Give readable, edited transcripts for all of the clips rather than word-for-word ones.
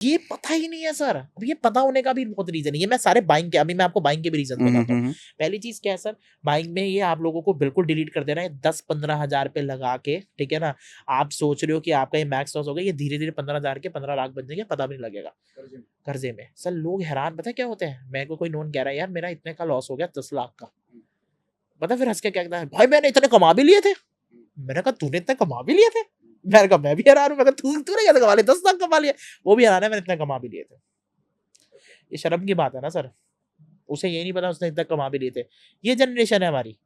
ये पता ही नहीं है सर। अब ये पता होने का भी बहुत रीजन है। ये मैं सारे बाइंग के, अभी मैं आपको बाइंग के भी रीजन बताता हूँ। पहली चीज क्या है सर, बाइंग में ये आप लोगों को बिल्कुल डिलीट कर देना है 10-15 हजार पे लगा के, ठीक है ना। आप सोच रहे हो कि आपका ये मैक्स लॉस होगा, ये धीरे धीरे 15 हजार के 15 लाख बन जाएंगे, पता भी नहीं लगेगा कर्जे में। सर लोग हैरान, पता है क्या होते हैं, मेरे को कोई नोन कह रहा है यार मेरा इतने का लॉस हो गया 10 लाख का, पता फिर हंस के क्या कहता है, भाई मैंने इतने कमा भी लिए थे। मैंने कहा तूने इतने कमा भी लिए थे? मैंने कहा मैं भी हैरान हूँ। मैं कहा तूने कैसे कमा लिए, 10 लाख कमा लिए? वो भी हैरान है मैंने इतने कमा भी लिए थे। ये शर्म की बात है ना सर। उसे ये नहीं पता उसने इतना कमा भी लिए थे। ये जनरेशन है हमारी।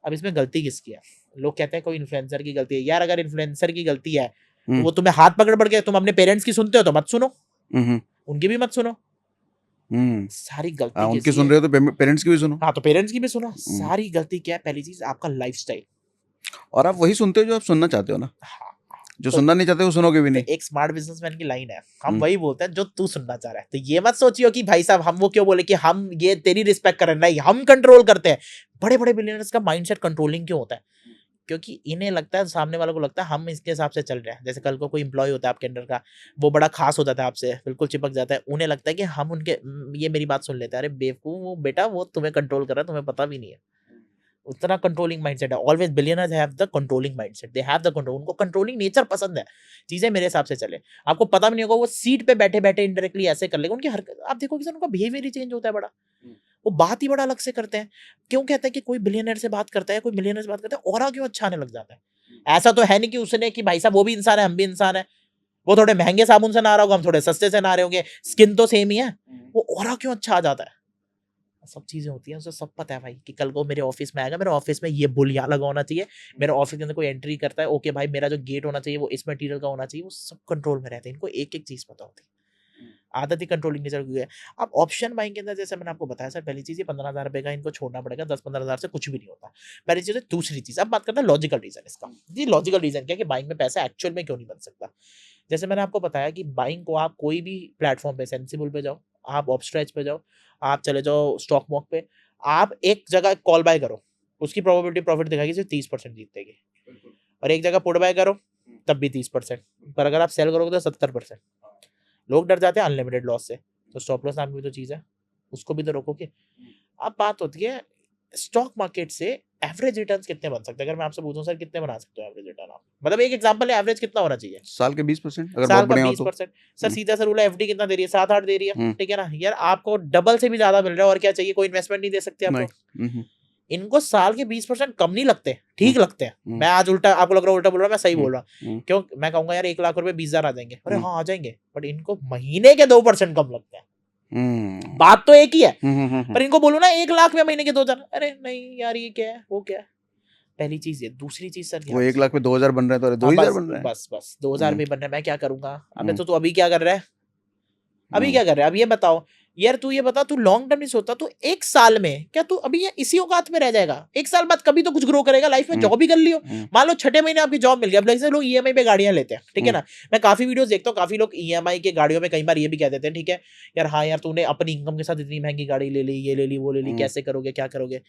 अब इसमें गलती किसकी है? लोग कहते हैं कोई इन्फ्लुएंसर की गलती है। यार अगर इन्फ्लुएंसर की गलती है तो वो तुम्हें हाथ पकड़ पड़ के, तुम अपने पेरेंट्स की सुनते हो तो मत सुनो, उनकी भी मत सुनो। सारी गलती उनकी सुन रहे हो तो पेरेंट्स की भी सुनो। हाँ तो पेरेंट्स की भी सुनो। सारी गलती क्या है? पहली चीज आपका लाइफस्टाइल। और आप वही सुनते हो जो आप सुनना चाहते हो ना। हाँ, जो सुनना नहीं चाहते वो सुनोगे भी नहीं। एक स्मार्ट बिजनेसमैन की लाइन है, हम वही बोलते हैं जो तू सुनना चाह रहा है। तो ये मत सोचियो कि भाई साहब हम वो क्यों बोले कि हम ये तेरी रिस्पेक्ट कर रहे हैं, नहीं, हम कंट्रोल करते हैं। बड़े बड़े बिलियनर्स का माइंडसेट कंट्रोलिंग क्यों होता है? क्योंकि इन्हें लगता है, सामने वालों को लगता है हम इसके हिसाब से चल रहे हैं। जैसे कल को कोई एम्प्लॉय होता है आपके अंडर का, वो बड़ा खास हो जाता है आपसे, बिल्कुल चिपक जाता है, उन्हें लगता है कि हम उनके, ये मेरी बात सुन लेते हैं, अरे बेवकूफ वो बेटा वो तुम्हें कंट्रोल कर रहा है, तुम्हें पता भी नहीं है। उतना कंट्रोलिंग माइंडसेट है। Always billionaires have the controlling mindset, they have the control. उनको कंट्रोलिंग नेचर पसंद है, चीजें मेरे हिसाब से चले। आपको पता भी नहीं होगा वो सीट पे बैठे बैठे इनडायरेक्टली ऐसे कर लेगा। उनकी हरकत आप देखोगे सर, उनका बिहेवियर ही चेंज होता है बड़ा। वो बात ही बड़ा अलग से करते हैं। क्यों कहते हैं कि कोई बिलियनर से बात करता है, कोई मिलियनर से बात करता है, ऑरा क्यों अच्छा आने लग जाता है? ऐसा तो है नहीं कि उसने कि भाई साहब वो भी इंसान है हम भी इंसान है, वो थोड़े महंगे साबुन से नहा रहा होगा, हम थोड़े सस्ते से नहा रहे होंगे, स्किन तो सेम ही है, वो ऑरा क्यों अच्छा आ जाता है? सब चीजें होती हैं, उसे सब पता है भाई कि कल को मेरे ऑफिस में आएगा, मेरे ऑफिस में ये बुल यहाँ लगा होना चाहिए, मेरे ऑफिस के अंदर कोई एंट्री करता है, ओके भाई मेरा जो गेट होना चाहिए वो इस मटेरियल का होना चाहिए। वो सब कंट्रोल में रहते हैं, इनको एक एक चीज पता होती है। आदत ही कंट्रोलिंग नेचर की है। अब ऑप्शन बाइंग के अंदर जैसे मैंने आपको बताया सर, पहली चीज ये 15,000 रुपए का इनको छोड़ना पड़ेगा, 10-15 हजार से कुछ भी नहीं होता, पहली चीज है। दूसरी चीज, अब बात करते हैं लॉजिकल रीजन इसका। जी लॉजिकल रीजन क्या है कि बाइंग में पैसा एक्चुअल में क्यों नहीं बन सकता? जैसे मैंने आपको बताया कि बाइंग को आप कोई भी प्लेटफॉर्म पे, सेंसिबल पे जाओ, आप ऑपस्ट्रेच पे जाओ, आप चले जाओ स्टॉक मॉक पे, आप एक जगह कॉल बाय करो, उसकी प्रोबेबिलिटी प्रॉफिट दिखाएगी सिर्फ 30% जीतने की, और एक जगह पुट बाय करो तब भी 30%, पर अगर आप सेल करोगे तो 70%। लोग डर जाते हैं अनलिमिटेड लॉस से, तो स्टॉप लॉस नाम की तो चीज है, उसको भी तो रोकोगे। अब बात होती है स्टॉक मार्केट से एवरेज रिटर्न्स कितने बन सकते हैं? अगर मैं आपसे पूछूं सर कितने बना सकते हो एवरेज रिटर्न आप, मतलब एक एग्जांपल है, एवरेज कितना होना चाहिए? साल के 20%, अगर साल बहुत का बढ़िया हो 20%। सर सीधा सा रूल है, एफडी कितना दे रही है? 7-8 दे रही है, ठीक है ना यार, आपको डबल से भी ज्यादा मिल रहा है, और क्या चाहिए? कोई इन्वेस्टमेंट नहीं दे सकते आपको। इनको साल के 20% कम नहीं लगते, ठीक लगते हैं। मैं आज उल्टा, आपको लग रहा है उल्टा बोल रहा हूं, मैं सही बोल रहा हूं। क्यों? मैं कहूंगा यार 1 लाख रुपए 20,000 आ जाएंगे, अरे हाँ आ जाएंगे, बट इनको महीने के 2% कम लगते हैं। बात तो एक ही है, पर इनको बोलो ना 1 लाख में महीने के 2,000, अरे नहीं यार ये क्या है वो क्या है। पहली चीज ये। दूसरी चीज सर, वो 1 लाख में 2,000 बन रहे हैं तो 2,000 बन रहे हैं। बस 2,000 भी बन रहे हैं, मैं क्या करूंगा? अबे तो तू अभी क्या कर रहा है? अभी क्या कर रहा है? अब ये बताओ यार, तू ये बता, तू लॉन्ग टर्म नहीं सोचता? तू 1 साल में क्या तू अभी ये इसी औकात में रह जाएगा? 1 साल बाद कभी तो कुछ ग्रो करेगा लाइफ में, जॉब ही कर लियो। मान लो 6ठे महीने आपकी जॉब मिल गया। अब लोग ईएमआई पे गाड़ियां लेते हैं, ठीक है ना। मैं काफी वीडियोस देखता हूँ, काफी लोग ईएमआई के गाड़ियों में कई बार ये भी कह देते हैं, ठीक है यार, हाँ यार तूने अपनी इनकम के साथ इतनी महंगी गाड़ी ले ली, ये ले ली, वो ले ली, कैसे करोगे, क्या करोगे?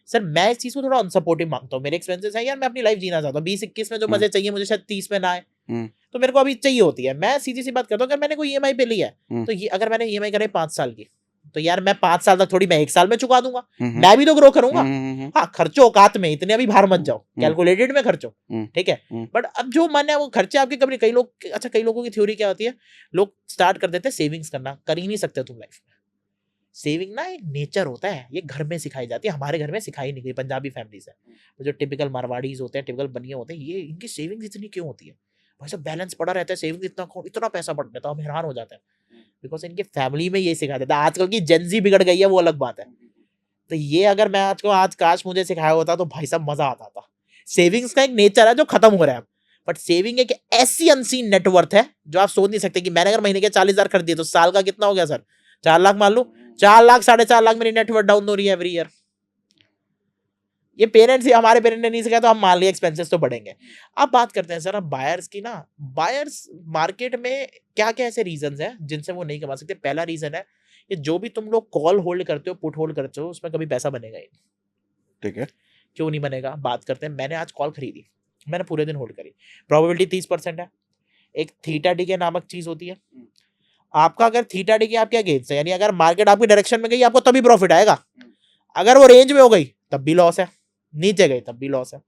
सर मैं इस चीज को थोड़ा अनसपोर्टिव मांगता हूँ। मेरे एक्सपेंसेस है यार, मैं अपनी लाइफ जीना चाहता हूँ। 20-21 में जो मजे चाहिए मुझे शायद 30 में ना आए, तो मेरे को अभी चाहिए होती है। मैं सीधी सी बात करता हूँ, अगर मैंने कोई ईएमआई पे लिया है, तो ये अगर मैंने ईएमआई करे 5 साल की, तो यार मैं 5 साल तक थोड़ी, मैं 1 साल में चुका दूंगा, मैं भी तो ग्रो करूंगा। हाँ खर्चो औकात में, इतने अभी बाहर मत जाओ, कैलकुलेटेड में खर्चो, ठीक है। बट अब जो मन है वो खर्चे आपके कभी, कई लोग, अच्छा कई लोगों की थ्योरी क्या होती है, लोग स्टार्ट कर देते हैं सेविंग्स करना, कर ही नहीं सकते तुम लाइफ में। सेविंग ना एक नेचर होता है, ये घर में सिखाई जाती है, हमारे घर में सिखाई नहीं गई। पंजाबी फैमिलीज है, जो टिपिकल मारवाड़ीज होते हैं, टिपिकल बनिए होते हैं, ये इनकी सेविंग्स इतनी क्यों होती है? भाई साहब बैलेंस पड़ा रहता है, सेविंग इतना पैसा बढ़ जाता है, हम हैरान हो जाते हैं, बिकॉज इनके फैमिली में ये सिखा देता है। आजकल की जेंजी बिगड़ गई है, वो अलग बात है। तो ये अगर मैं आज काश मुझे सिखाया होता तो भाई साहब मजा आता था। सेविंग्स का एक नेचर है जो खत्म हो रहा है, बट सेविंग एक ऐसी अनसीन नेटवर्थ है जो आप सोच नहीं सकते कि मैंने अगर महीने के 40,000 खरीद दिए तो साल का कितना हो गया सर? 4 लाख मान लो, 4 लाख 4.5 लाख मेरी नेटवर्थ डाउन हो रही है एवरी ईयर। ये पेरेंट्स, हमारे पेरेंट्स ने नहीं सिखाया तो हम मान लिया एक्सपेंसेस तो बढ़ेंगे। अब बात करते हैं सर अब बायर्स की ना। बायर्स मार्केट में क्या क्या ऐसे रीजंस हैं जिनसे वो नहीं कमा सकते? पहला रीजन है कि जो भी तुम लोग कॉल होल्ड करते हो, पुट होल्ड करते हो, उसमें कभी पैसा बनेगा ही नहीं, ठीक है। क्यों नहीं बनेगा? बात करते हैं। मैंने आज कॉल खरीदी, मैंने पूरे दिन होल्ड करी, प्रोबेबिलिटी 30% है। एक थीटा डी के नामक चीज होती है, आपका अगर थीटा डी की आपके अगेंस्ट है, यानी अगर मार्केट आपकी डायरेक्शन में गई आपको तभी प्रॉफिट आएगा, अगर वो रेंज में हो गई तब भी लॉस है, नीचे गई तब भी लॉस है।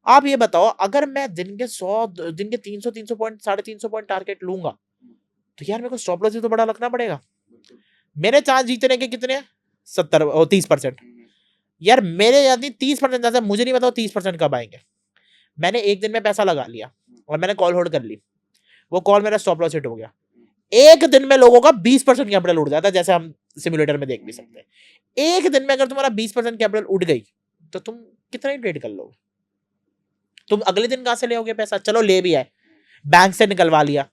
आप ये बताओ, अगर मैं दिन के 100 दिन के 300 पॉइंट 350 पॉइंट टारगेट लूंगा तो यार मेरे को स्टॉप लॉस भी तो बड़ा रखना पड़ेगा। मेरे चांस जीतने के कितने हैं? 70 और 30%। यार मेरे यानी 30% चांस है, मुझे नहीं पता 30% कब आएंगे। मैंने एक दिन में पैसा लगा लिया और मैंने कॉल होल्ड कर ली, वो कॉल मेरा स्टॉप लॉस हिट हो गया। एक दिन में लोगों का 20% कैपिटल उड़ जाता है, जैसे हम सिमुलेटर में देख भी सकते हैं। एक दिन में अगर तुम्हारा 20% कैपिटल उड़ गई तो तुम कितना ही ट्रेड कर लोगे? तुम अगले दिन कहां से ले आओगे पैसा? चलो ले भी आए, बैंक से निकलवा लिया,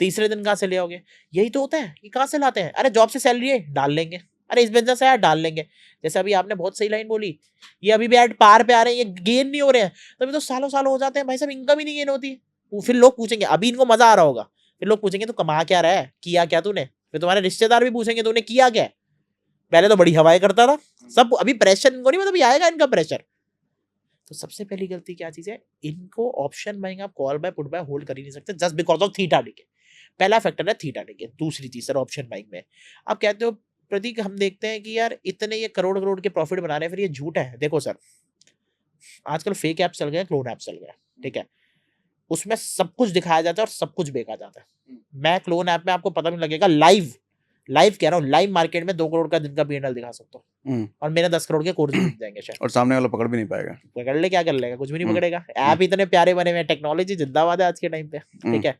तीसरे दिन कहां से ले आओगे? यही तो होता है कि कहां से लाते हैं? अरे जॉब से सैलरी है डाल लेंगे, अरे इस बिजनेस है डाल लेंगे। जैसे अभी आपने बहुत सही लाइन बोली, ये अभी भी एट पार पे आ रहे हैं, ये गेन नहीं हो रहे हैं, तो अभी तो सालों सालों हो जाते हैं भाई साहब, इनकम ही नहीं गेन होती। फिर लोग पूछेंगे, अभी इनको मजा आ रहा होगा, फिर लोग पूछेंगे तो कमा क्या रहा है, किया क्या तूने? फिर तुम्हारे रिश्तेदार भी पूछेंगे तूने किया क्या? पहले तो बड़ी हवाएं करता था सब, अभी प्रेशर इनको नहीं, मतलब आएगा इनका प्रेशर। तो सबसे पहली गलती क्या चीज है, इनको ऑप्शन बाइंग आप call buy put buy hold कर ही नहीं सकते just because of theta D के। पहला फैक्टर है थीटा डी के। दूसरी चीज सर ऑप्शन बाइंग में आप कहते हो प्रतीक, हम देखते हैं कि यार इतने ये करोड़ करोड़ के प्रॉफिट बना रहे हैं, फिर ये झूठ है। देखो सर, आजकल फेक ऐप चल गए, क्लोन ऐप चल गया, ठीक है, उसमें सब कुछ दिखाया जाता है और सब कुछ बेचा जाता है। मैं क्लोन ऐप में आपको पता नहीं लगेगा, लाइव कह रहा हूँ, लाइव मार्केट में 2 करोड़ का दिन का P&L दिखा सकता हूँ और मेरे 10 करोड़ के कोर्स भी जाएंगे शायद, और सामने वाला पकड़ भी नहीं पाएगा। पकड़ ले क्या कर लेगा? कुछ भी नहीं पकड़ेगा। ऐप इतने प्यारे बने हुए हैं, टेक्नोलॉजी जिंदाबाद है आज के टाइम पे, ठीक है।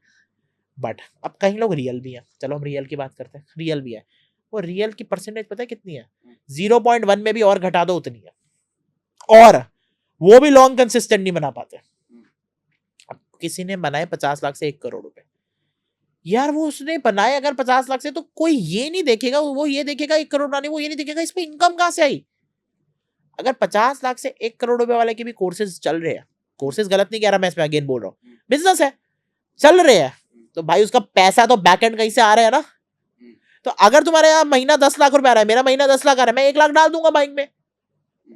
बट अब कई लोग रियल भी हैं, चलो हम रियल की बात करते हैं, रियल भी है। वो रियल की परसेंटेज पता है कितनी है? 0.1 में भी और घटा दो उतनी है, और वो भी लॉन्ग कंसिस्टेंट नहीं बना पाते। अब किसी ने बनाए 50 लाख से 1 करोड़ रुपए, यार वो उसने बनाए अगर 50 लाख से, तो कोई ये नहीं देखेगा, वो ये देखेगा 1 करोड़ बनाने, वो ये नहीं देखेगा इस पे इनकम कहां से आई। अगर 50 लाख से 1 करोड़ रुपए वाले के भी कोर्सेज चल रहे हैं, कोर्सेज गलत नहीं कह रहा मैं, इसमें अगेन बोल रहा हूँ, बिजनेस है चल रहे हैं, तो भाई उसका पैसा तो बैक एंड कहीं से आ रहा है ना। तो अगर तुम्हारे यहाँ महीना 10 लाख रुपए आ रहा है, मेरा महीना 10 लाख आ रहा है, मैं 1 लाख डाल दूंगा बाइक में,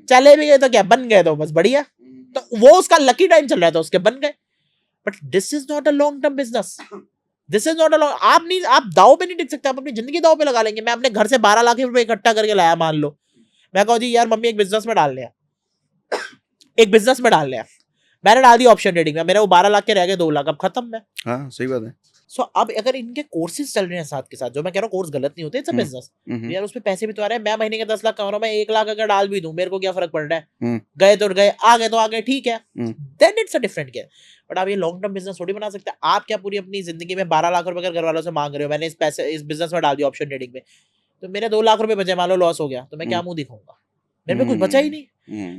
चले भी गए तो क्या, बन गए तो बस बढ़िया। तो वो उसका लकी टाइम चल रहा था, उसके बन गए। But this is not a long term business, this is not a long. आप दाव पे नहीं टिक सकते, आप अपनी जिंदगी दाव पे लगा लेंगे। मैं अपने घर से 12 लाख रुपए इकट्ठा करके लाया, मान लो मैं कहूँ जी यार मम्मी एक बिजनेस में डाल लिया, एक बिजनेस में डाल लिया, मैंने डाल दिया ऑप्शन ट्रेडिंग में, मेरे वो 12 लाख के रह गए 2 लाख, अब खत्म है। हाँ सही बात है। सो अब अगर इनके कोर्सेज चल रहे हैं साथ के साथ, जो मैं कह रहा हूँ कोर्स गलत नहीं होते, इट्स अ बिजनेस, यार उसमें पैसे भी तो आ रहे हैं। मैं महीने के 10 लाख कमा रहा हूँ, मैं 1 लाख अगर डाल भी दूं, मेरे को क्या फर्क पड़ रहा है? गए तो गए, आ गए तो आ गए, ठीक है, then it's a different case. But आप ये लॉन्ग टर्म बिजनेस थोड़ी बना सकते। आप क्या पूरी अपनी जिंदगी में 12 लाख रुपए अगर घर वालों से मांग रहे हो, मैंने इस बिजनेस में डाल दिया ऑप्शन ट्रेडिंग में, तो मेरे 2 लाख रुपए बचे, मान लो लॉस हो गया, तो मैं क्या मुंह दिखाऊंगा? मेरे पे कुछ बचा ही नहीं।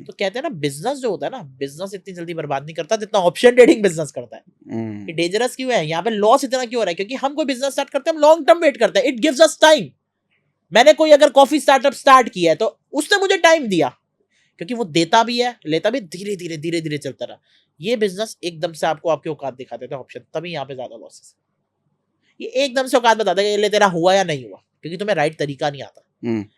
तो कहते हैं ना बिजनेस जो होता है ना, बिजनेस इतनी जल्दी बर्बाद नहीं करता जितना ऑप्शन ट्रेडिंग बिजनेस करता है। ये डेंजरस क्यों है, यहाँ पे लॉस इतना क्यों हो रहा है? क्योंकि हम कोई बिजनेस स्टार्ट करते हैं, हम लॉन्ग टर्म वेट करते हैं, इट गिव्स अस टाइम। मैंने कोई अगर कॉफी स्टार्टअप स्टार्ट किया है तो उसने मुझे टाइम दिया, क्योंकि वो देता भी है लेता भी, धीरे धीरे धीरे धीरे चलता रहा। ये बिजनेस एकदम से आपको आपके औकात दिखा देता है ऑप्शन, तभी यहाँ पे ज्यादा लॉसेस। ये एकदम से औकात बता देगा ये ले तेरा हुआ या नहीं हुआ, क्योंकि तुम्हें राइट तरीका नहीं आता।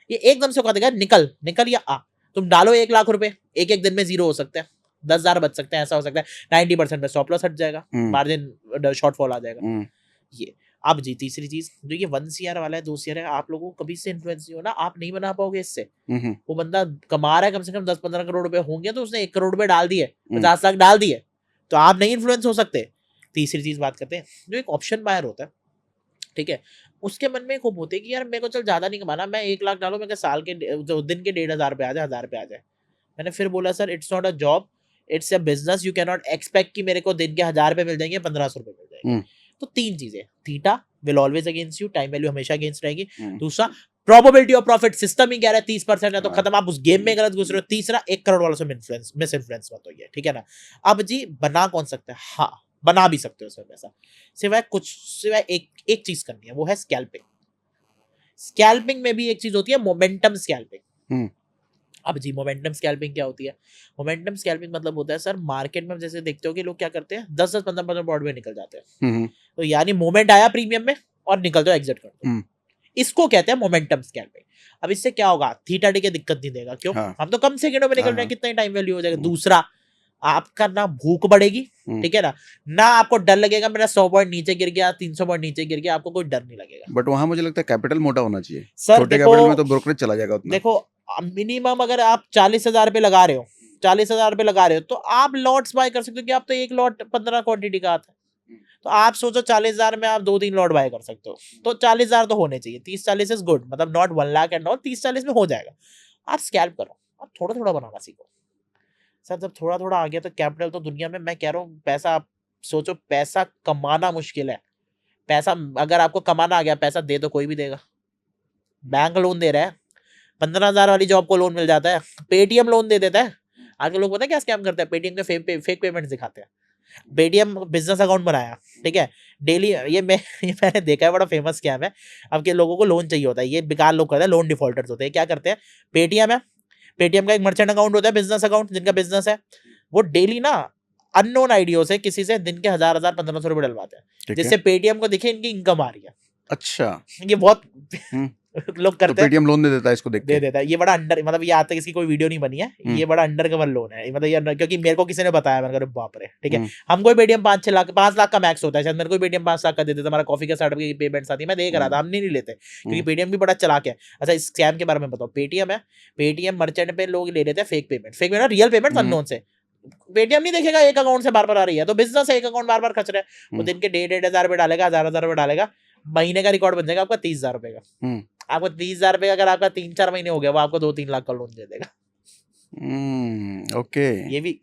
ये एकदम से औकात देगा निकल निकल या आ, तुम डालो 1 लाख रुपए, एक एक दिन में 0 हो सकते हैं, 10,000 बच सकते हैं, ऐसा हो सकता है। 90% में स्टॉप लॉस हट जाएगा, मार्जिन शॉर्टफॉल आ जाएगा। ये अब जी तीसरी चीज, जो ये 1 CR वाला है 2 CR है, आप लोगों को कभी से इन्फ्लुएंस नहीं होना, आप नहीं बना पाओगे इससे। वो बंदा कमा रहा है कम से कम 10-15 करोड़ रुपए होंगे, तो उसने 1 करोड़ रुपए डाल दिए, 50 लाख डाल दिए, तो आप नहीं इन्फ्लुएंस हो सकते। तीसरी चीज बात करते हैं, जो एक ऑप्शन बायर होता है, ठीक है, उसके मन में खूब होते है कि यार मेरे को चल ज्यादा नहीं कमाना, मैं 1 लाख डालू, मेरे साल के दिन के 1,500 रुपए आ जाए, 1000 रुपए आ जाए। मैंने फिर बोला sir it's not a job, it's a business, you can not expect कि मेरे को दिन के 1000 रुपए मिल जाएंगे, 1500 रुपए मिल जाएंगे। तो 3 चीजें, theta will always against you, time value हमेशा अगेंस्ट रहेगी। दूसरा प्रोबेबिलिटी ऑफ प्रॉफिट, सिस्टम ही कह रहा है 30% है तो खत्म, आप उस गेम में गलत घुस रहे हो। तीसरा 1 करोड़ वालों से मिस इन्फ्लुएंस मत होइए, ठीक है ना। अब जी बना कौन सकता है? हाँ बना भी सकते हो सर पैसा, सिवाय एक चीज करनी है, वो है स्कैल्पिंग। स्कैल्पिंग में भी एक चीज होती है मोमेंटम स्कैल्पिंग। अब जी मोमेंटम स्कैल्पिंग क्या होती है? मोमेंटम स्कैल्पिंग मतलब होता है सर, मार्केट में जैसे देखते हो कि लोग क्या करते हैं, 10-15% बॉर्ड में निकल जाते हैं, तो यानी मोमेंट आया प्रीमियम में और निकल जाओ, एग्जिट कर दो, इसको कहते हैं मोमेंटम स्कैल्पिंग। अब इससे क्या होगा? थीटा डी के दिक्कत नहीं देगा, क्यों? हम तो कम सेकंडों में निकल रहे हैं, कितना टाइम वैल्यू हो जाएगा। दूसरा आपका ना भूख बढ़ेगी, ठीक है ना आपको डर लगेगा मेरा 100 पॉइंट नीचे गिर गया, 300 पॉइंट नीचे गिर गया, आपको कोई डर नहीं लगेगा। बट वहां मुझे लगता है कैपिटल मोटा होना चाहिए सर छोटे देखो, कैपिटल में तो ब्रोकरेज चला जाएगा उतना। देखो मिनिमम अगर आप 40,000 रुपए लगा रहे हो, 40,000 रुपए लगा रहे हो, तो आप लॉट्स बाय कर सकते हो कि आप तो एक लॉट 15 क्वांटिटी का आता है, तो आप सोचो 40,000 में आप 2-3 लॉट बाय कर सकते हो, तो 40,000 तो होने चाहिए। 30-40 इज गुड, मतलब नॉट 1 लाख एंड ऑल, 30-40 में हो जाएगा। आप स्कैल्प करो, आप थोड़ा थोड़ा बनाना सीखो। सर जब थोड़ा थोड़ा आ गया तो कैपिटल तो दुनिया में, मैं कह रहा हूँ पैसा, आप सोचो पैसा कमाना मुश्किल है, पैसा अगर आपको कमाना आ गया, पैसा दे तो कोई भी देगा। बैंक लोन दे रहा है, 15,000 वाली जॉब को लोन मिल जाता है, पेटीएम लोन दे देता है। आजकल लोग पता है क्या स्कैम करते हैं, पेटीएम के फेक पेमेंट्स दिखाते हैं। पेटीएम बिजनेस अकाउंट बनाया, ठीक है, डेली ये मैंने देखा है, बड़ा फेमस स्कैम है। अब के लोगों को लोन चाहिए होता है, ये बेकार लोग करते हैं, लोन डिफॉल्टर्स होते हैं। क्या करते हैं, पेटीएम है, पेटीएम का एक मर्चेंट अकाउंट होता है, बिजनेस अकाउंट, जिनका बिजनेस है, वो डेली ना अननोन आईडियो से किसी से दिन के 1,000 1,500 रुपए डलवाते हैं, ठीक है। जिससे पेटीएम को दिखे इनकी इनकम आ रही है। अच्छा, ये बहुत लोग तो करते हैं, पेटीएम लोन दे देता है इसको देख दे के। देता है। ये बड़ा अंडर, मतलब ये आज तक इसकी कोई वीडियो नहीं बनी है, ये बड़ा अंडर कवर लोन है, मतलब ये क्योंकि मेरे को किसी ने बताया, मैंने कहा बाप रे, ठीक है। हमको पेटीएम 5-6 लाख, 5 लाख का मैक्स होता है शायद, मेरे को पेटीएम 5 लाख का दे देता, हमारा कॉफी का सर्टिफिकेट की पेमेंट्स आती है, मैं देख रहा था, हम नहीं लेते क्योंकि पेटीएम भी बड़ा चलाक है। अच्छा इस स्कैम के बारे में बताओ, पेटीएम है, पेटीएम मर्चेंट पे लोग ले लेते हैं fake payment, real payment unknown से। पेटीएम नहीं देखेगा एक अकाउंट से बार बार आ रही है, तो बिजनेस है, एक अकाउंट बार बार खर्च रहा है, वो दिन के 1,500 रुपए डालेगा, 1,000 रुपए डालेगा, महीने का रिकॉर्ड बन जाएगा आपका 30,000 रुपए का। आपको 30,000 रुपए का अगर आपका 3-4 महीने हो गया, वो आपको 2-3 लाख का लोन दे देगा। ओके,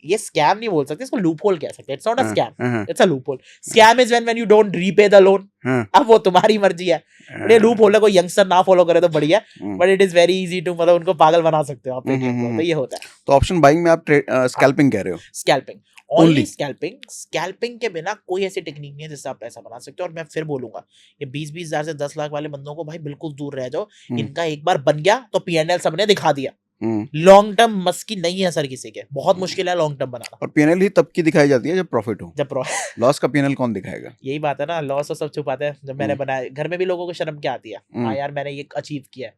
ये स्कैम नहीं बोल सकते, इसको लूपहोल कह सकते हैं। इट्स नॉट अ स्कैम, हाँ, it's a loophole. Scam is when you don't repay the loan. अब वो तुम्हारी मर्जी है, ये लूपहोल है, कोई यंगस्टर ना फॉलो करे तो बढ़िया, but it is very easy to, मतलब उनको पागल बना सकते हो आप पेटीएम को, तो ये होता है। तो ऑप्शन बाइंग में आप स्कैल्पिंग कह रहे हो? Scalping, only scalping. स्कैल्पिंग के बिना कोई ऐसी टेक्निक नहीं है जिससे आप पैसा बना सकते हो। और मैं फिर बोलूंगा, ये 20-20 हजार से 10 लाख वाले बंदों को भाई बिल्कुल दूर रह जाओ, इनका एक बार बन गया तो पीएनएल सबने दिखा दिया। लॉन्ग टर्म मस्की नहीं है सर किसी के, बहुत मुश्किल है लॉन्ग टर्म बनाना। और पीएनएल ही तब की दिखाई जाती है जब प्रॉफिट हो, जब लॉस का पीएनएल कौन दिखाएगा? यही बात है ना, लॉस तो सब छुपाते हैं। जब मैंने बनाया, घर में भी लोगों को शर्म क्या आती है, हाँ यार मैंने ये अचीव किया है,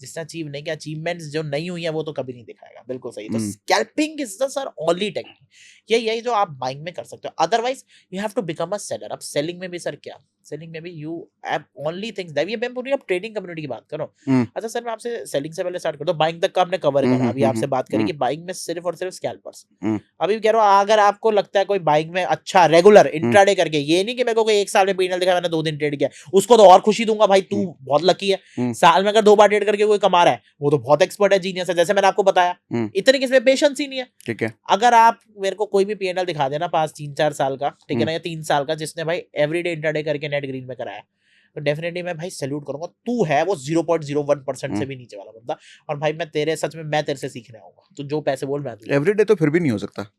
जिसने अचीव नहीं किया, अचीवमेंट्स जो नहीं हुई है वो तो कभी नहीं दिखाएगा। बिल्कुल सही। तो scalping is the sir only technique, यही जो आप बाइंग में कर सकते हो। Otherwise you have to become a seller. अब सेलिंग में भी सर क्या, सेलिंग में भी you have only things that, ये मैं पूरी आप ट्रेडिंग कम्युनिटी की बात करो। अच्छा सर मैं आपसे सेलिंग से पहले स्टार्ट कर दो, बाइंग तक का हमने कवर करा, अभी आपसे बात करें कि बाइंग में सिर्फ और सिर्फ स्कैल्पर्स। अभी कह रहा हूँ अगर आपको लगता है कोई बाइंग में अच्छा रेगुलर इंट्राडे करके, ये नहीं कि मेरे को 1 साल में पीएनएल दिखा, मैंने 2 दिन ट्रेड किया, उसको तो और खुशी दूंगा भाई, तू बहुत लकी है। साल में अगर 2 बार ट्रेड करके कोई कमा रहा है, वो तो बहुत एक्सपर्ट है, जीनियस है, जैसे मैंने आपको बताया। इतने किसी में पेशेंस ही नहीं है, ठीक है। अगर आप मेरे को कोई भी पीएनएल दिखा देना पास 3-4 साल का, ठीक है ना, या 3 साल का, जिसने भाई एवरीडे इंट्राडे करके नेट ग्रीन में कराया, तो डेफिनेटली मैं भाई सैल्यूट करूंगा। तू है वो 0.01% से भी नीचे वाला बंदा, और भाई मैं तेरे, सच में मैं तेरे से सीखने आऊंगा, तो जो पैसे बोल मैं दूंगा। एवरीडे तो फिर भी नहीं हो सकता।